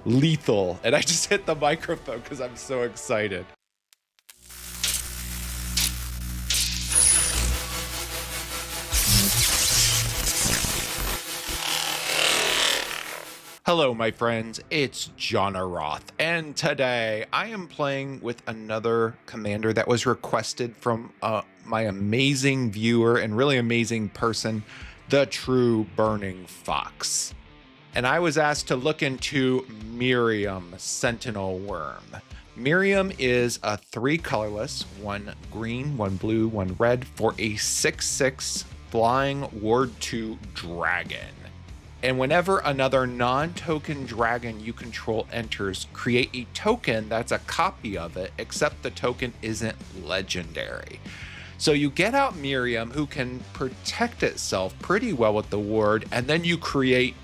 lethal. And I just hit the microphone because I'm so excited. Hello, my friends, it's Johnaroth, and today I am playing with another commander that was requested from my amazing viewer and really amazing person, the True Burning Fox. And I was asked to look into Miirym, Sentinel Wyrm. Miirym is a 3 colorless, 1 green, 1 blue, 1 red for a 6/6 flying Ward 2 dragon. And whenever another non-token dragon you control enters, create a token that's a copy of it, except the token isn't legendary. So you get out Miirym, who can protect itself pretty well with the ward, and then you create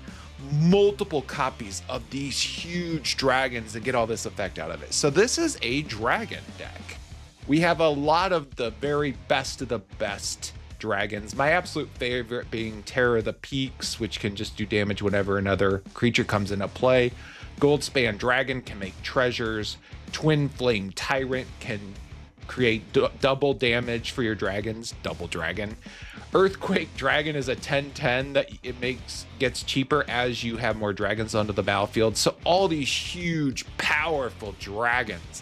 multiple copies of these huge dragons and get all this effect out of it. So this is a dragon deck. We have a lot of the very best of the best dragons. My absolute favorite being Terror of the Peaks, which can just do damage whenever another creature comes into play. Goldspan Dragon can make treasures. Twin Flame Tyrant can create double damage for your dragons, double dragon. Earthquake Dragon is a 10/10 that it gets cheaper as you have more dragons onto the battlefield. So all these huge, powerful dragons.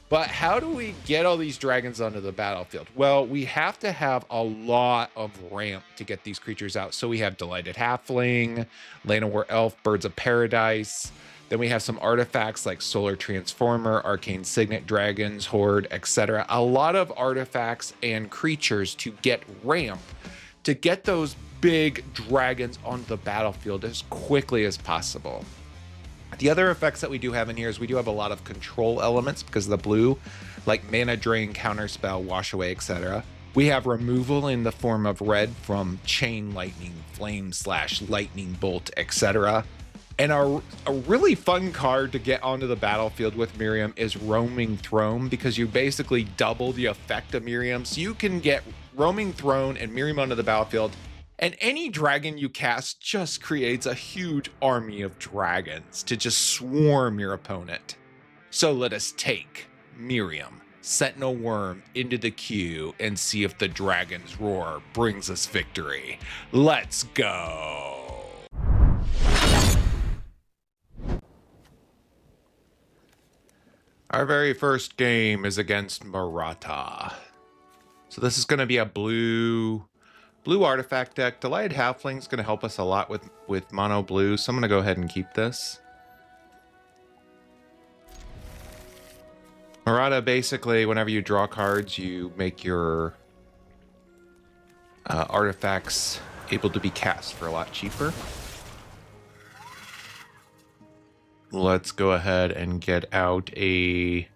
But how do we get all these dragons onto the battlefield? Well, we have to have a lot of ramp to get these creatures out. So we have Delighted Halfling, Llanowar Elf, Birds of Paradise. Then we have some artifacts like Solar Transformer, Arcane Signet, Dragons, Horde, etc. A lot of artifacts and creatures to get ramp to get those big dragons onto the battlefield as quickly as possible. The other effects that we do have in here is we do have a lot of control elements because of the blue, like Mana Drain, Counterspell, Wash Away, etc. We have removal in the form of red from Chain Lightning, Flame Slash, Lightning Bolt, etc. And a really fun card to get onto the battlefield with Miirym is Roaming Throne, because you basically double the effect of Miirym. So you can get Roaming Throne and Miirym onto the battlefield, and any dragon you cast just creates a huge army of dragons to just swarm your opponent. So let us take Miirym, Sentinel Wyrm into the queue and see if the dragon's roar brings us victory. Let's go. Our very first game is against Maratha. So this is going to be a blue artifact deck. Delighted Halfling is going to help us a lot with mono blue, so I'm going to go ahead and keep this. Maratha, basically, whenever you draw cards, you make your artifacts able to be cast for a lot cheaper. Let's go ahead and get out a...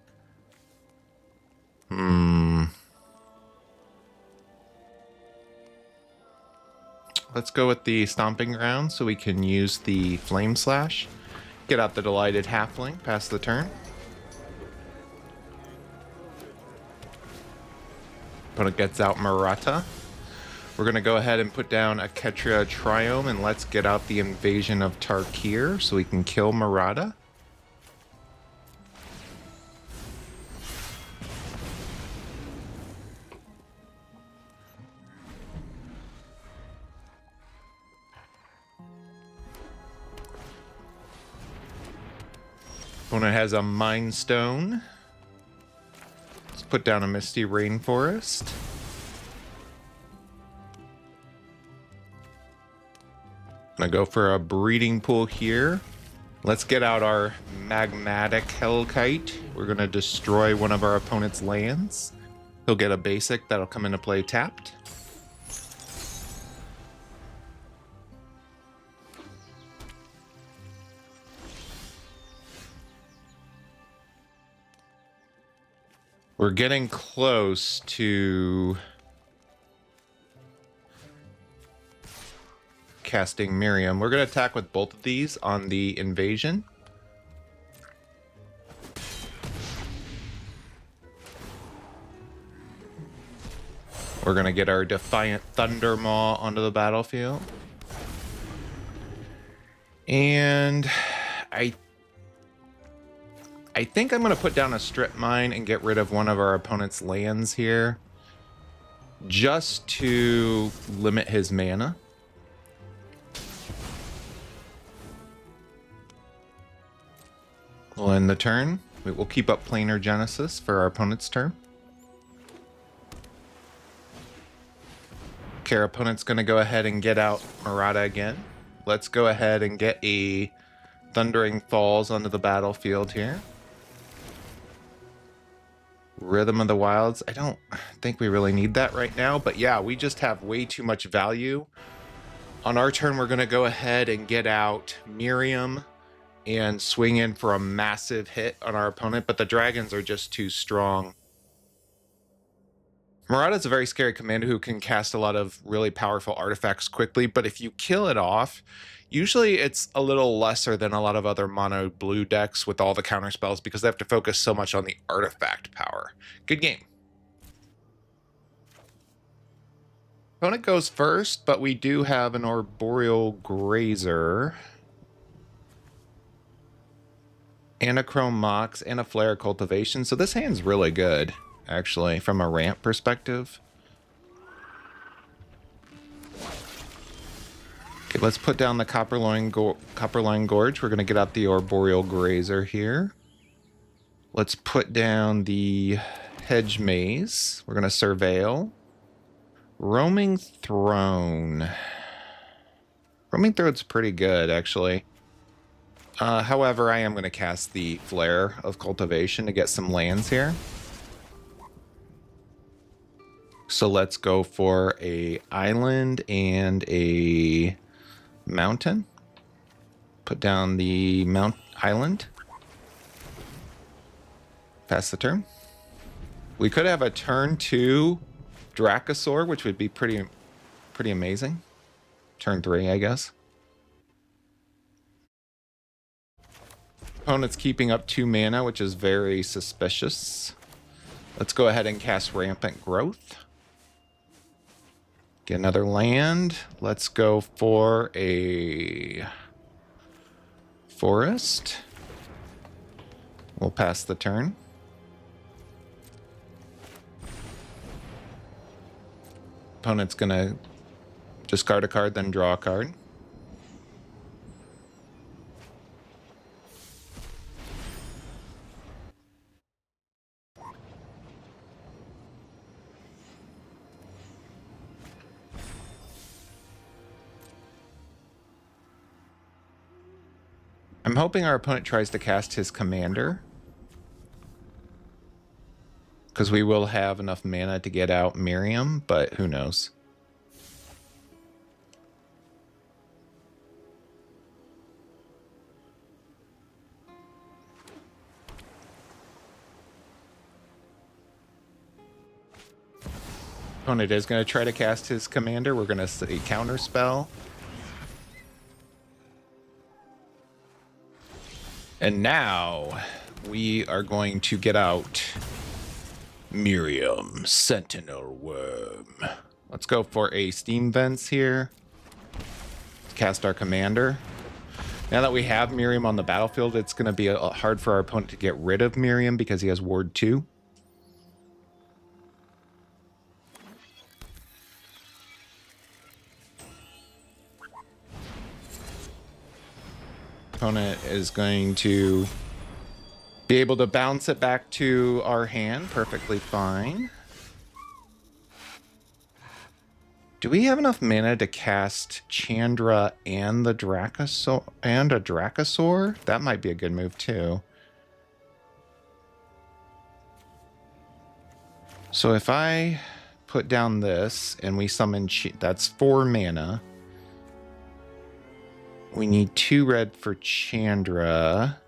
Let's go with the Stomping Ground so we can use the Flame Slash. Get out the Delighted Halfling, pass the turn. Opponent gets out Maratha. We're going to go ahead and put down a Ketria Triome, and let's get out the Invasion of Tarkir so we can kill Maratha. Opponent has a Mind Stone. Let's put down a Misty Rainforest. I'm gonna go for a Breeding Pool here. Let's get out our Magmatic Hellkite. We're gonna destroy one of our opponent's lands. He'll get a basic that'll come into play tapped. We're getting close to casting Miirym. We're going to attack with both of these on the invasion. We're going to get our Defiant Thundermaw onto the battlefield. And I I think I'm going to put down a strip mine and get rid of one of our opponent's lands here, just to limit his mana. We'll end the turn. We'll keep up Planar Genesis for our opponent's turn. Okay, our opponent's going to go ahead and get out Murata again. Let's go ahead and get a Thundering Falls onto the battlefield here. Rhythm of the Wilds. I don't think we really need that right now, but yeah, we just have way too much value. On our turn, we're going to go ahead and get out Miirym and swing in for a massive hit on our opponent, but the dragons are just too strong. Murata's a very scary commander who can cast a lot of really powerful artifacts quickly, but if you kill it off, usually it's a little lesser than a lot of other mono blue decks with all the counter spells because they have to focus so much on the artifact power. Good game. Opponent goes first, but we do have an Arboreal Grazer, and a Chrome Mox, and a Flare Cultivation, so this hand's really good, actually, from a ramp perspective. Okay, let's put down the Copperline Gorge. We're going to get out the Arboreal Grazer here. Let's put down the Hedge Maze. We're going to Surveil. Roaming Throne. Roaming Throne's pretty good, actually. However, I am going to cast the Flare of Cultivation to get some lands here. So let's go for a island and a mountain. Put down the island. Pass the turn. We could have a turn 2 Dracosaur, which would be pretty amazing. Turn 3, I guess. Opponent's keeping up 2 mana, which is very suspicious. Let's go ahead and cast Rampant Growth. Get another land. Let's go for a forest. We'll pass the turn. Opponent's gonna discard a card, then draw a card. I'm hoping our opponent tries to cast his commander, because we will have enough mana to get out Miirym, but who knows. Opponent is going to try to cast his commander. We're going to say counter spell. And now we are going to get out Miirym, Sentinel Wyrm. Let's go for a Steam Vents here. Cast our commander. Now that we have Miirym on the battlefield, it's going to be hard for our opponent to get rid of Miirym because he has Ward 2. Opponent is going to be able to bounce it back to our hand perfectly fine. Do we have enough mana to cast Chandra and the Dracosaur and a Dracosaur? That might be a good move too. So if I put down this and we summon that's 4 mana. We need 2 red for Chandra.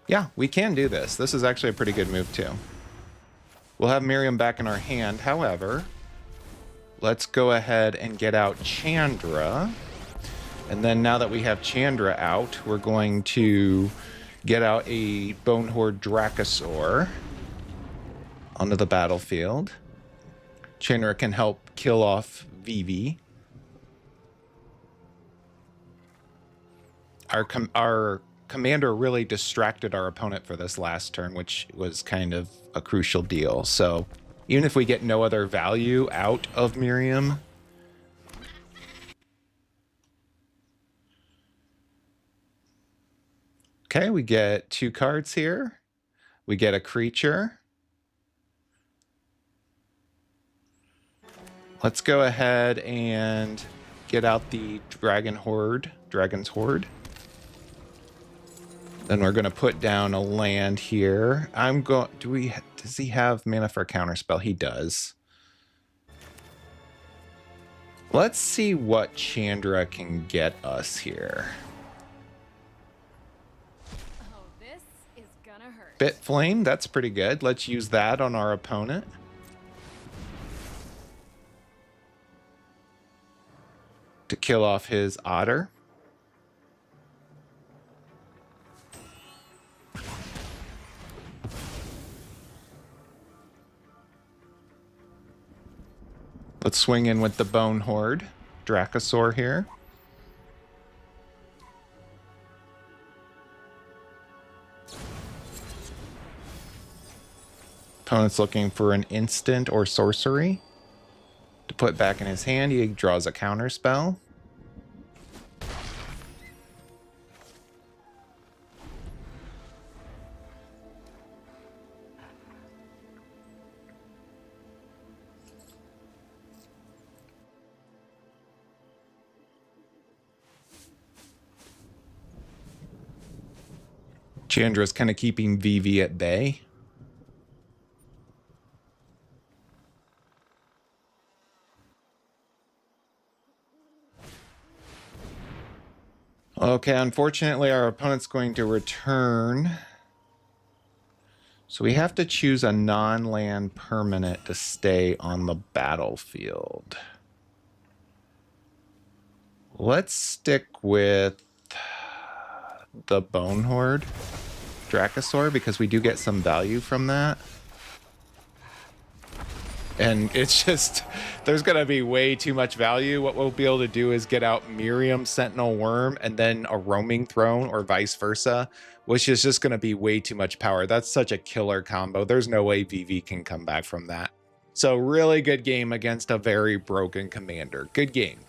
Yeah, we can do this. This is actually a pretty good move too. We'll have Miirym back in our hand. However, let's go ahead and get out Chandra. And then now that we have Chandra out, we're going to get out a Bonehorde Dracosaur onto the battlefield. Chandra can help kill off Vivi. Our commander really distracted our opponent for this last turn, which was kind of a crucial deal. So even if we get no other value out of Miirym, okay, we get 2 cards here. We get a creature. Let's go ahead and get out the Dragon's Horde. Then we're going to put down a land here. Does he have mana for a counterspell? He does. Let's see what Chandra can get us here. Oh, this is gonna hurt. Bit Flame, that's pretty good. Let's use that on our opponent. To kill off his Otter. Let's swing in with the Bone Horde. Dracosaur here. Opponent's looking for an instant or sorcery to put back in his hand. He draws a counter spell. Chandra's kind of keeping VV at bay. Okay, unfortunately, our opponent's going to return. So we have to choose a non-land permanent to stay on the battlefield. Let's stick with the Bone Horde Dracosaur because we do get some value from that. And it's just, there's going to be way too much value. What we'll be able to do is get out Miirym, Sentinel, Wyrm, and then a roaming throne or vice versa, which is just going to be way too much power. That's such a killer combo. There's no way VV can come back from that. So really good game against a very broken commander. Good game.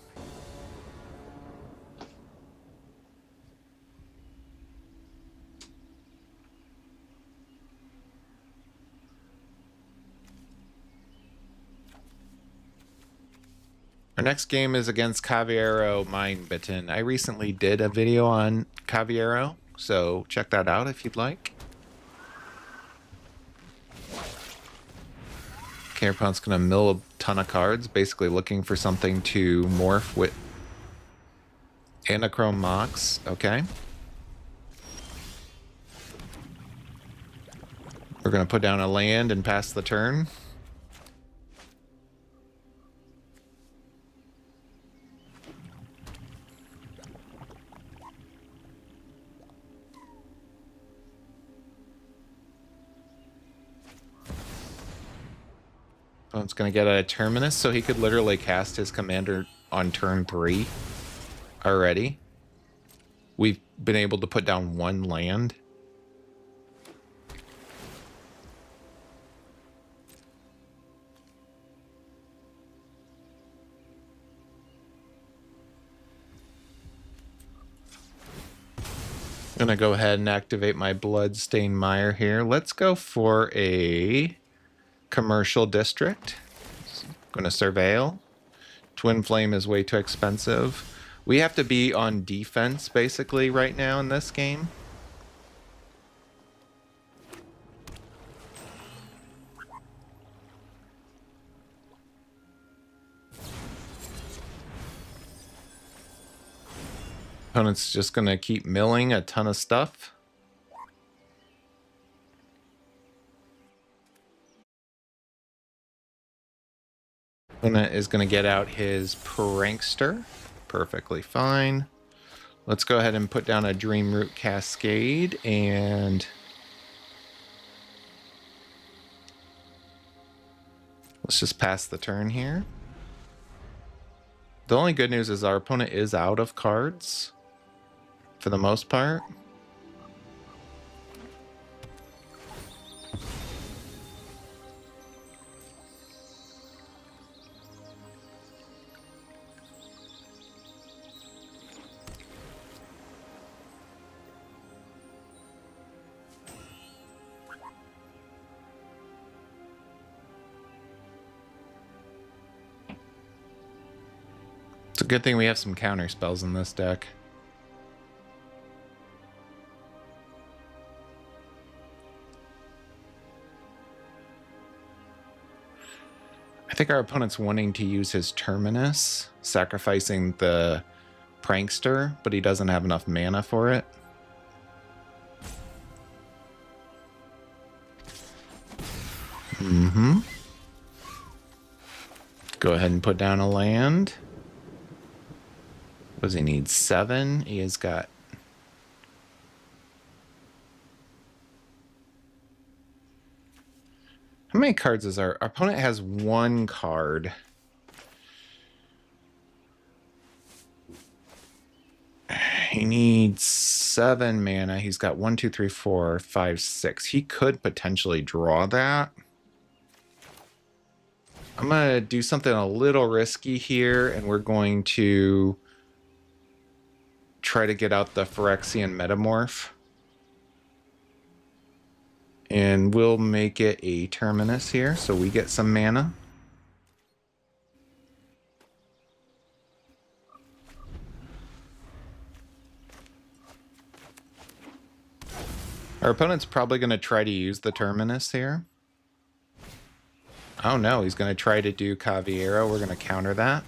Our next game is against Caviero Mindbitten. I recently did a video on Caviero, so check that out if you'd like. Okay, opponent's gonna mill a ton of cards, basically looking for something to morph with. Anachrome Mox, okay. We're gonna put down a land and pass the turn. Opponent's going to get a Terminus, so he could literally cast his commander on turn 3 already. We've been able to put down 1 land. I'm going to go ahead and activate my Bloodstained Mire here. Let's go for a commercial district. Going to surveil. Twin Flame is way too expensive. We have to be on defense basically right now in this game. Opponent's just going to keep milling a ton of stuff. Opponent is going to get out his Prankster. Perfectly fine. Let's go ahead and put down a Dreamroot Cascade and let's just pass the turn here. The only good news is our opponent is out of cards for the most part. It's a good thing we have some counter spells in this deck. I think our opponent's wanting to use his Terminus, sacrificing the Prankster, but he doesn't have enough mana for it. Go ahead and put down a land. What does he need? 7. He has got... How many cards is our opponent? Has 1 card. He needs 7 mana. He's got 1, 2, 3, 4, 5, 6. He could potentially draw that. I'm going to do something a little risky here, and we're going to try to get out the Phyrexian Metamorph. And we'll make it a Terminus here, so we get some mana. Our opponent's probably going to try to use the Terminus here. Oh no, he's going to try to do Caviero. We're going to counter that.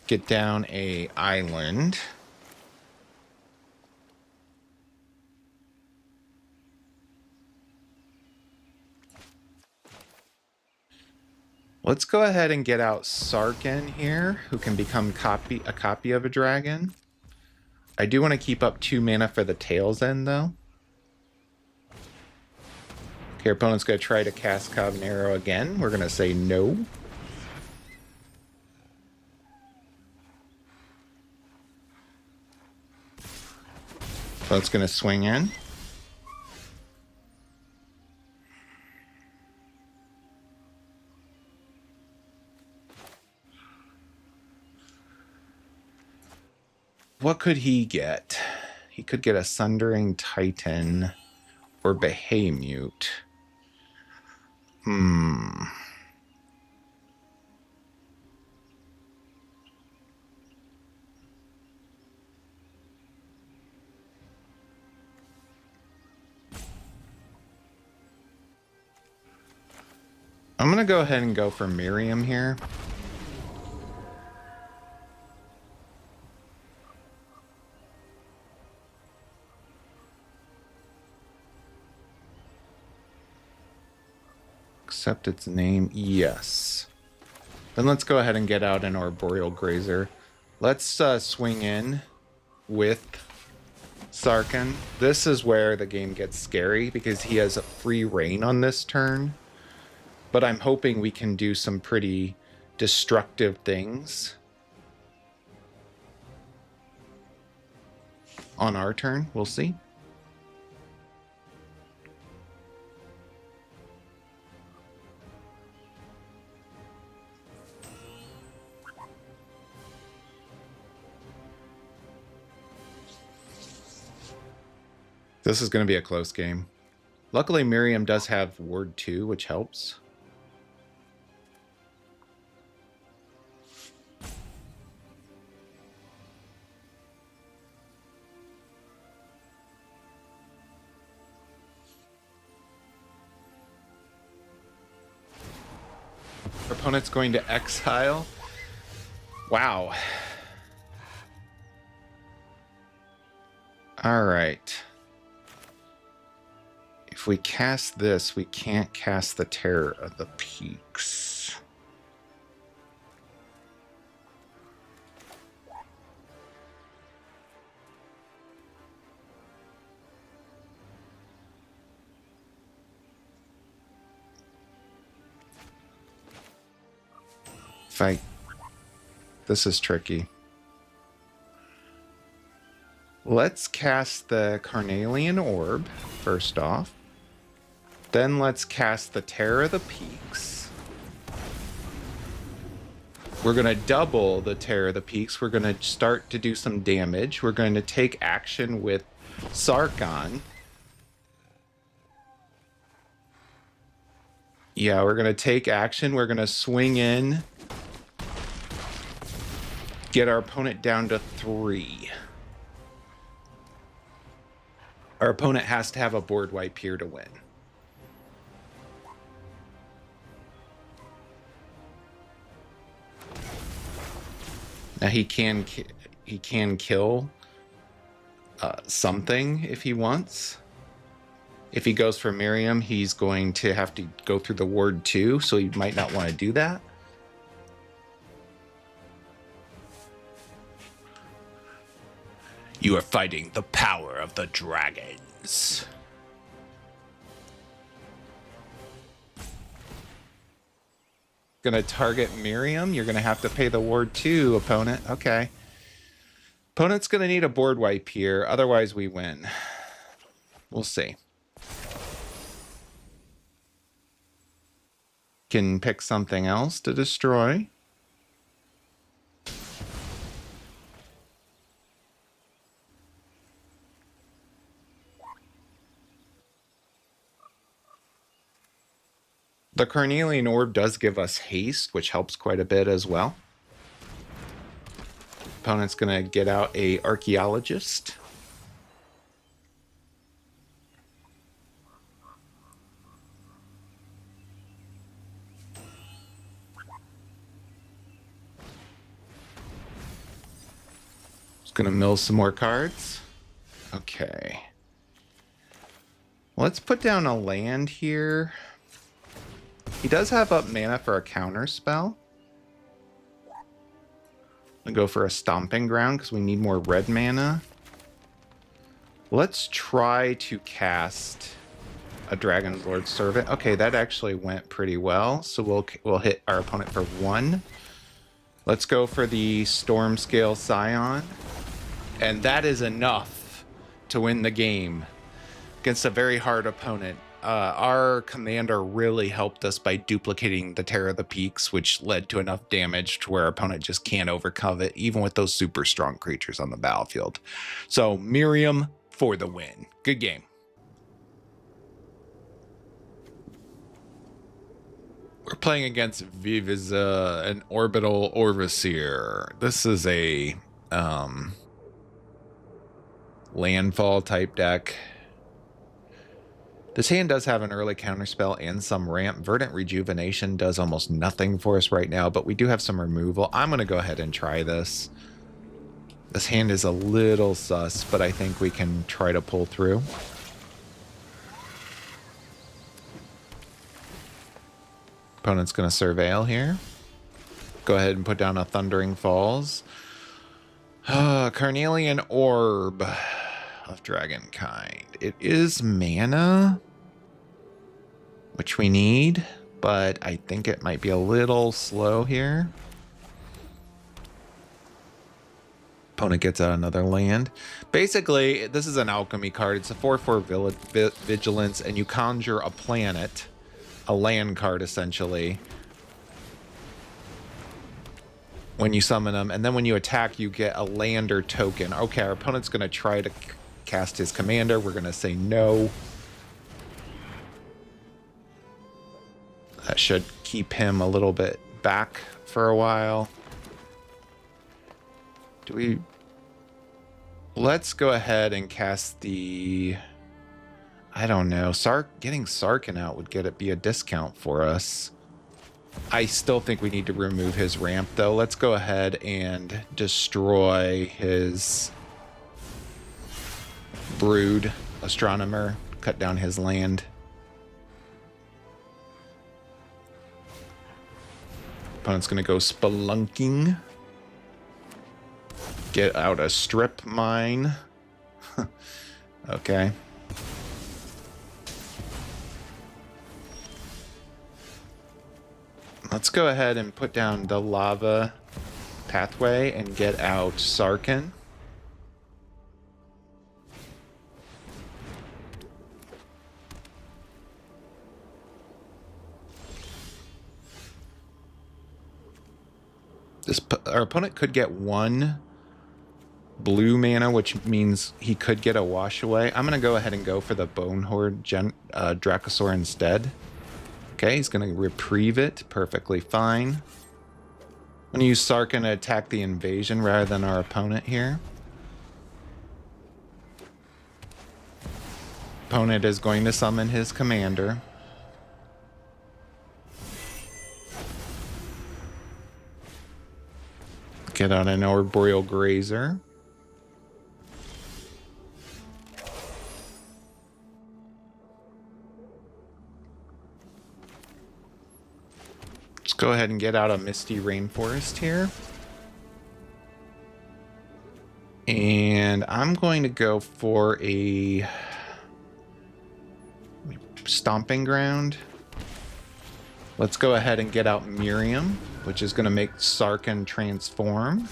Get down a island. Let's go ahead and get out Sarkin here, who can become a copy of a dragon. I do want to keep up 2 mana for the Tail's End, though. Okay, our opponent's going to try to cast Cavanero again. We're going to say no. So it's going to swing in. What could he get? He could get a Sundering Titan or Behemoth. I'm going to go ahead and go for Miirym here. Accept its name, yes. Then let's go ahead and get out an Arboreal Grazer. Let's swing in with Sarkin. This is where the game gets scary because he has a free reign on this turn. But I'm hoping we can do some pretty destructive things on our turn. We'll see. This is going to be a close game. Luckily, Miirym does have Ward 2, which helps. Our opponent's going to exile. Wow. All right. If we cast this, we can't cast the Terror of the Peaks. This is tricky. Let's cast the Carnelian Orb first off. Then let's cast the Terror of the Peaks. We're going to double the Terror of the Peaks. We're going to start to do some damage. We're going to take action with Sargon. Yeah, we're going to take action. We're going to swing in. Get our opponent down to 3. Our opponent has to have a board wipe here to win. Now he can kill something if he wants. If he goes for Miirym, he's going to have to go through the ward too, so he might not want to do that. You are fighting the power of the dragons. Gonna target Miirym. You're gonna have to pay the ward too, opponent. Okay. Opponent's gonna need a board wipe here, otherwise we win. We'll see. Can pick something else to destroy. The Carnelian Orb does give us haste, which helps quite a bit as well. Opponent's going to get out a Archaeologist. Just going to mill some more cards. Okay. Let's put down a land here. He does have up mana for a counter spell. I'll go for a Stomping Ground because we need more red mana. Let's try to cast a Dragon's Lord Servant. Okay, that actually went pretty well. So we'll hit our opponent for 1. Let's go for the Stormscale Scion. And that is enough to win the game against a very hard opponent. Our commander really helped us by duplicating the Terror of the Peaks, which led to enough damage to where our opponent just can't overcome it, even with those super strong creatures on the battlefield. So Miirym for the win. Good game. We're playing against Viviza, an Orbital Overseer. This is a landfall type deck. This hand does have an early counterspell and some ramp. Verdant Rejuvenation does almost nothing for us right now, but we do have some removal. I'm going to go ahead and try this. This hand is a little sus, but I think we can try to pull through. Opponent's going to Surveil here. Go ahead and put down a Thundering Falls. Carnelian Orb of Dragonkind. It is mana, which we need, but I think it might be a little slow here. Opponent gets out another land. Basically, this is an alchemy card. It's a 4/4 vigilance, and you conjure a planet, a land card essentially, when you summon them, and then when you attack, you get a lander token. Okay, our opponent's going to try to cast his commander. We're going to say no. That should keep him a little bit back for a while. Let's go ahead and cast the... I don't know. Getting Sarkin out would be a discount for us. I still think we need to remove his ramp, though. Let's go ahead and destroy his Brood Astronomer. Cut down his land. Opponent's going to go Spelunking. Get out a Strip Mine. Okay. Let's go ahead and put down the Lava Pathway and get out Sarkin. Our opponent could get 1 blue mana, which means he could get a Wash Away. I'm going to go ahead and go for the Bone Horde Dracosaur instead. Okay, he's going to reprieve it. Perfectly fine. I'm going to use Sarkin to attack the invasion rather than our opponent here. Opponent is going to summon his commander. Get out an Arboreal Grazer. Let's go ahead and get out a Misty Rainforest here. And I'm going to go for a Stomping Ground. Let's go ahead and get out Miirym, which is going to make Sarkin transform.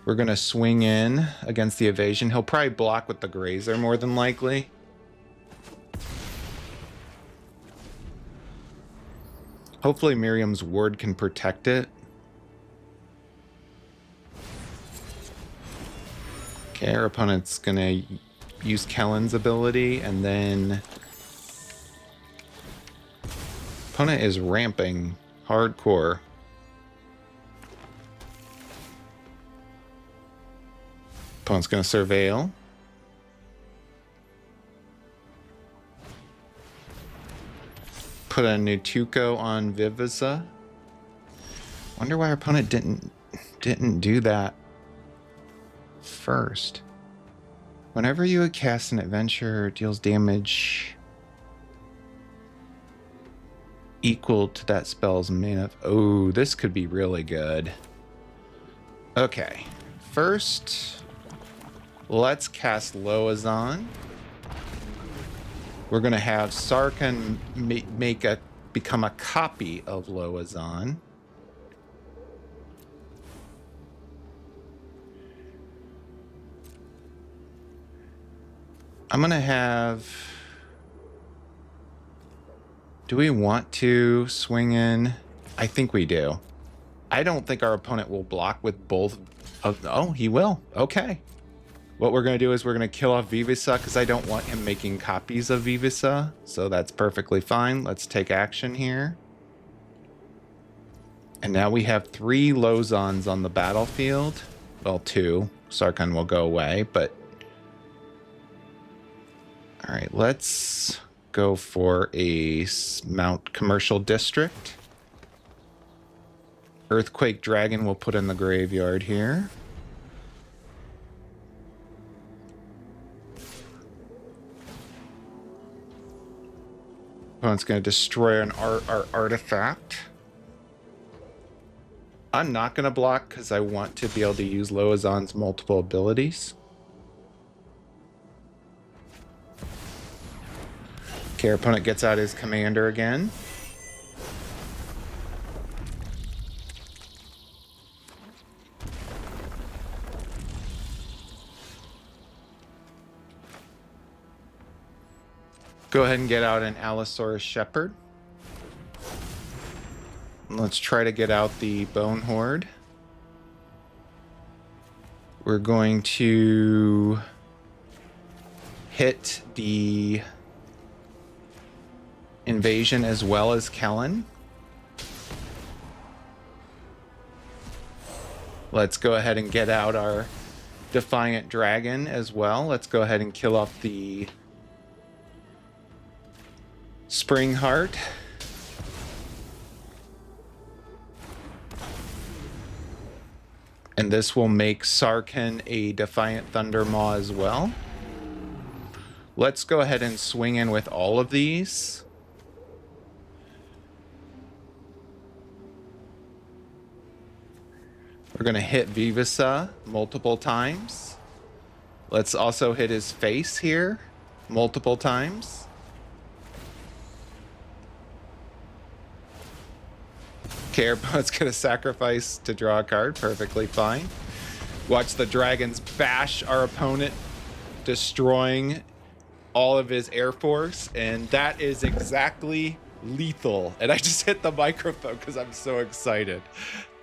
We're going to swing in against the evasion. He'll probably block with the Grazer more than likely. Hopefully Miirym's ward can protect it. Okay, our opponent's going to use Kellen's ability, and then opponent is ramping hardcore. Opponent's going to surveil. Put a Nutuko on Vivisa. Wonder why our opponent didn't do that first. Whenever you would cast an adventure, deals damage equal to that spell's mana. Oh, this could be really good. Okay, first, let's cast Loazon. We're gonna have Sarkin become a copy of Loazon. I'm gonna have. Do we want to swing in? I think we do. I don't think our opponent will block with both of. Oh, he will. Okay. What we're going to do is we're going to kill off Vivisa because I don't want him making copies of Vivisa. So that's perfectly fine. Let's take action here. And now we have 3 Loazons on the battlefield. Well, 2. Sarkin will go away, but. All right, let's go for a Mount Commercial District. Earthquake Dragon will put in the graveyard here. Opponent's going to destroy our artifact. I'm not going to block because I want to be able to use Loazon's multiple abilities. Okay, our opponent gets out his commander again. Go ahead and get out an Allosaurus Shepherd. Let's try to get out the Bone Horde. We're going to hit the invasion as well as Kellen. Let's go ahead and get out our Defiant Dragon as well. Let's go ahead and kill off the Spring Heart. And this will make Sarkin a Defiant Thundermaw as well. Let's go ahead and swing in with all of these. We're going to hit Vivisa multiple times. Let's also hit his face here multiple times. Okay, our opponent's going to sacrifice to draw a card. Perfectly fine. Watch the dragons bash our opponent, destroying all of his air force. And that is exactly lethal. And I just hit the microphone because I'm so excited.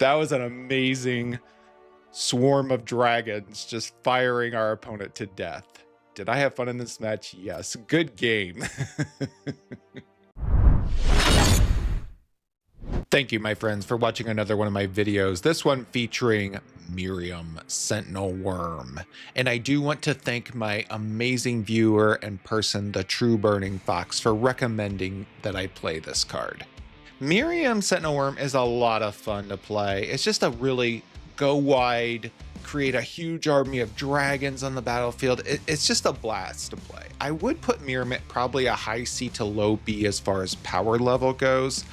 That was an amazing swarm of dragons just firing our opponent to death. Did I have fun in this match? Yes. Good game. Thank you, my friends, for watching another one of my videos, this one featuring Miirym, Sentinel Wyrm. And I do want to thank my amazing viewer and person, the True Burning Fox, for recommending that I play this card. Miirym, Sentinel Wyrm is a lot of fun to play. It's just a really go wide, create a huge army of dragons on the battlefield. It's just a blast to play. I would put Miirym at probably a high C to low B as far as power level goes.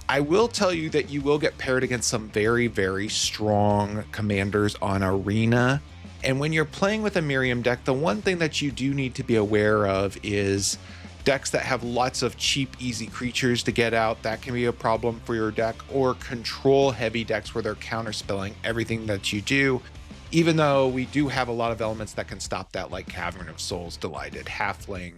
I will tell you that you will get paired against some very, very strong commanders on Arena. And when you're playing with a Miirym deck, the one thing that you do need to be aware of is decks that have lots of cheap, easy creatures to get out. That can be a problem for your deck, or control heavy decks where they're counterspelling everything that you do. Even though we do have a lot of elements that can stop that, like Cavern of Souls, Delighted, Halfling,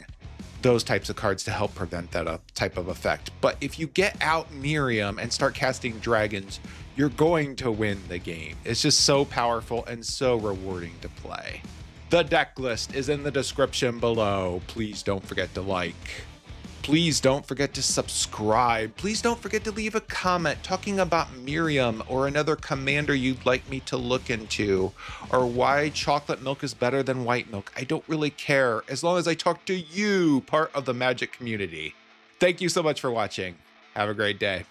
those types of cards to help prevent that type of effect. But if you get out Miirym and start casting dragons, you're going to win the game. It's just so powerful and so rewarding to play. The deck list is in the description below. Please don't forget to like. Please don't forget to subscribe. Please don't forget to leave a comment talking about Miirym or another commander you'd like me to look into, or why chocolate milk is better than white milk. I don't really care, as long as I talk to you, part of the Magic community. Thank you so much for watching. Have a great day.